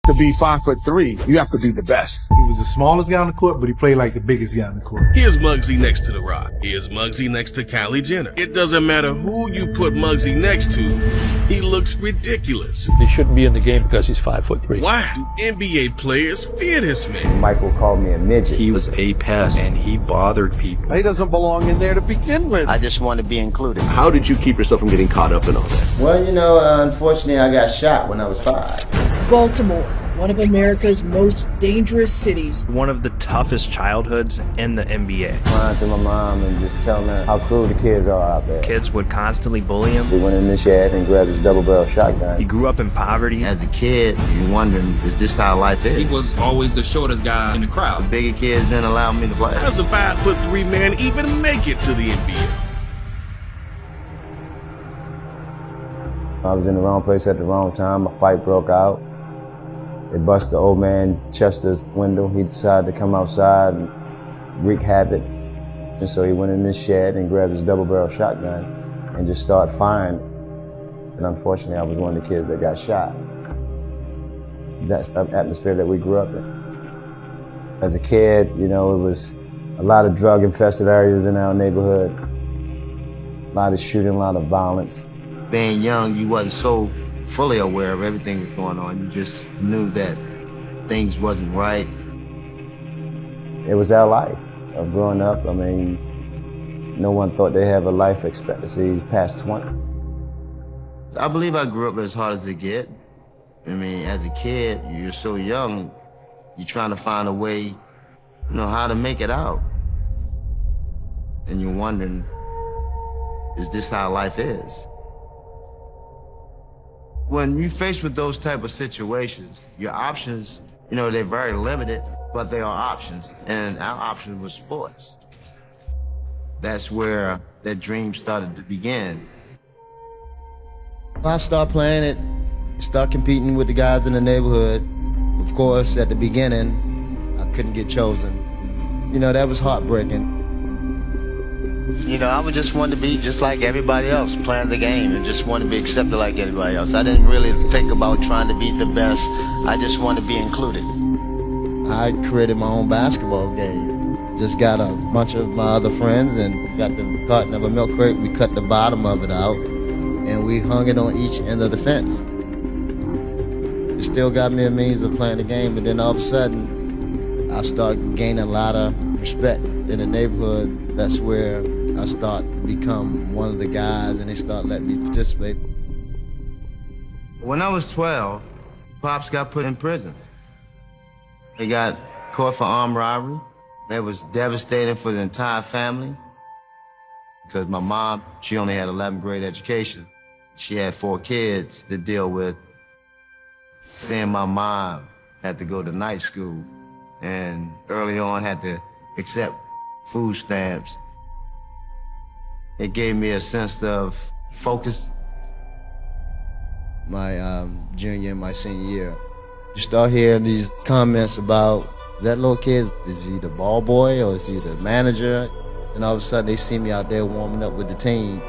To be 5'3", you have to be the best. He was the smallest guy on the court, but he played like the biggest guy on the court. Here's Muggsy next to The Rock. Here's Muggsy next to Kylie Jenner. It doesn't matter who you put Muggsy next to, he looks ridiculous. He shouldn't be in the game because he's 5'3". Why do NBA players fear this man? Michael called me a midget. He was a pest and he bothered people. He doesn't belong in there to begin with. I just want to be included. How did you keep yourself from getting caught up in all that? Well, unfortunately, I got shot when I was 5. Baltimore, one of America's most dangerous cities. One of the toughest childhoods in the NBA. Crying to my mom and just telling her how cruel the kids are out there. Kids would constantly bully him. We went in the shed and grabbed his double-barrel shotgun. He grew up in poverty. As a kid, you're wondering, is this how life is? He was always the shortest guy in the crowd. The bigger kids didn't allow me to play. How does a 5'3" man even make it to the NBA? I was in the wrong place at the wrong time. A fight broke out. They busted the old man Chester's window. He decided to come outside and wreak havoc. And so he went in this shed and grabbed his double-barrel shotgun and just started firing. And unfortunately, I was one of the kids that got shot. That's the atmosphere that we grew up in. As a kid, it was a lot of drug-infested areas in our neighborhood. A lot of shooting, a lot of violence. Being young, you wasn't so fully aware of everything that's going on. You just knew that things wasn't right. It was our life of growing up. I mean, no one thought they have a life expectancy past 20. I believe I grew up as hard as it get. I mean, as a kid, you're so young, you're trying to find a way, how to make it out. And you're wondering, is this how life is? When you're faced with those type of situations, your options, they're very limited, but they are options. And our option was sports. That's where that dream started to begin. I started playing it, started competing with the guys in the neighborhood. Of course, at the beginning, I couldn't get chosen. That was heartbreaking. I would just want to be just like everybody else, playing the game, and just want to be accepted like everybody else. I didn't really think about trying to be the best. I just want to be included. I created my own basketball game. Just got a bunch of my other friends and got the carton of a milk crate. We cut the bottom of it out, and we hung it on each end of the fence. It still got me a means of playing the game, but then all of a sudden, I started gaining a lot of respect in the neighborhood. That's where I start to become one of the guys, and they start letting me participate. When I was 12, Pops got put in prison. He got caught for armed robbery. It was devastating for the entire family because my mom, she only had 11th grade education. She had 4 kids to deal with. Seeing my mom had to go to night school and early on had to accept food stamps. It gave me a sense of focus. My junior and my senior year, you start hearing these comments about, that little kid, is he the ball boy or is he the manager? And all of a sudden they see me out there warming up with the team.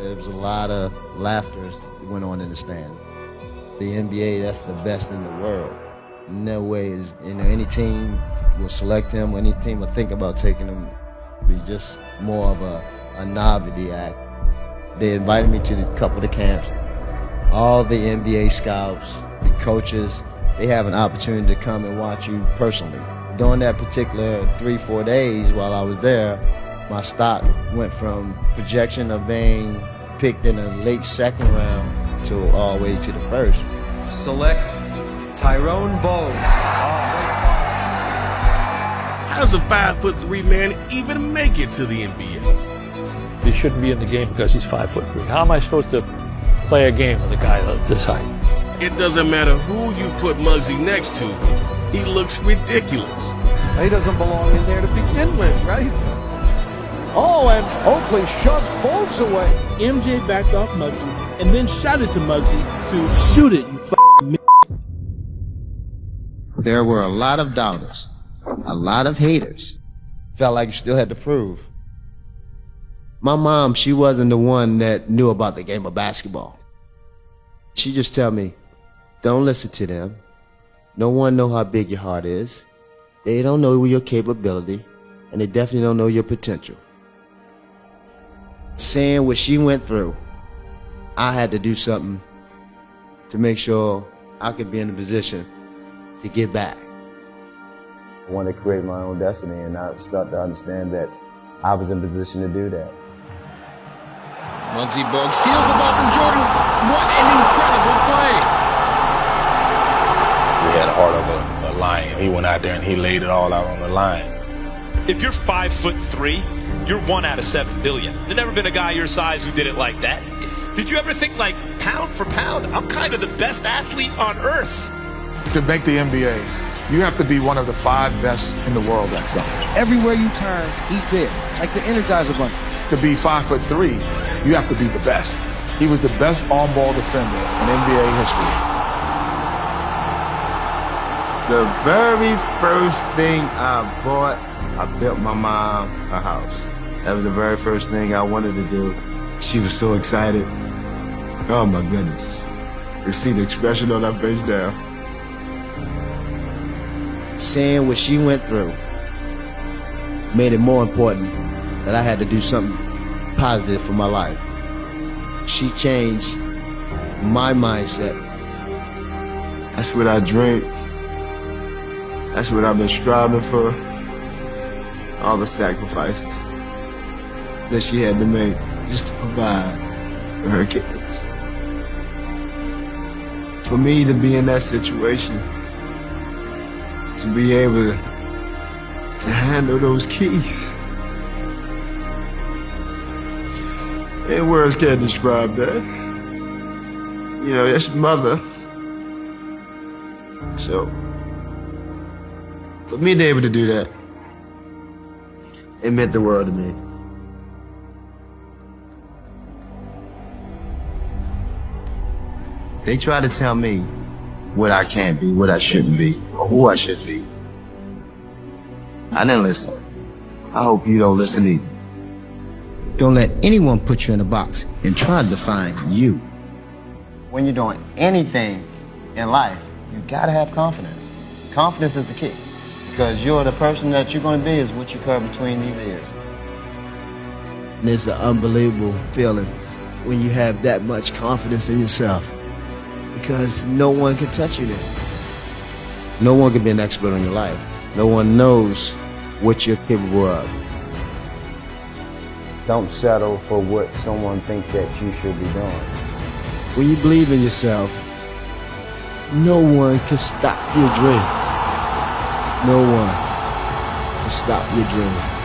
There was a lot of laughter that went on in the stand. The NBA, that's the best in the world. No way is, any team will select him, any team will think about taking him. It's just more of a novelty act. They invited me to a couple of the camps. All the NBA scouts, the coaches, they have an opportunity to come and watch you personally. During that particular 3-4 days while I was there, my stock went from projection of being picked in the late 2nd round to all the way to the 1st. Select Tyrone Bogues. How does a 5'3" man even make it to the NBA? He shouldn't be in the game because he's 5'3". How am I supposed to play a game with a guy this height? It doesn't matter who you put Muggsy next to, he looks ridiculous. He doesn't belong in there to begin with, right? Oh, and Oakley shoves Bogues away. MJ backed off Muggsy and then shouted to Muggsy to shoot it, you f***ing There were a lot of doubters, a lot of haters. Felt like you still had to prove. My mom, she wasn't the one that knew about the game of basketball. She just tell me, don't listen to them. No one know how big your heart is. They don't know your capability, and they definitely don't know your potential. Saying what she went through, I had to do something to make sure I could be in a position to get back. I wanted to create my own destiny, and I started to understand that I was in position to do that. Muggsy Bogues steals the ball from Jordan. What an incredible play! We had a heart of a lion. He went out there and he laid it all out on the line. If you're 5'3", you're 1 out of 7 billion. There's never been a guy your size who did it like that. Did you ever think, like, pound for pound, I'm kind of the best athlete on earth? To make the NBA, you have to be one of the 5 best in the world at something. Everywhere you turn, he's there, like the Energizer Bunny. To be 5'3", you have to be the best. He was the best on-ball defender in NBA history. The very first thing I bought, I built my mom a house. That was the very first thing I wanted to do. She was so excited. Oh my goodness. You see the expression on her face now. Saying what she went through made it more important that I had to do something positive for my life. She changed my mindset. That's what I drink. That's what I've been striving for. All the sacrifices that she had to make just to provide for her kids. For me to be in that situation, to be able to handle those keys, and words can't describe that. You know, that's your mother. So, for me to be able to do that, it meant the world to me. They try to tell me what I can't be, what I shouldn't be, or who I should be. I didn't listen. I hope you don't listen either. Don't let anyone put you in a box and try to define you. When you're doing anything in life, you gotta have confidence. Confidence is the key. Because you're the person that you're going to be is what you carry between these ears. And it's an unbelievable feeling when you have that much confidence in yourself. Because no one can touch you there. No one can be an expert on your life. No one knows what you're capable of. Don't settle for what someone thinks that you should be doing. When you believe in yourself, no one can stop your dream. No one can stop your dream.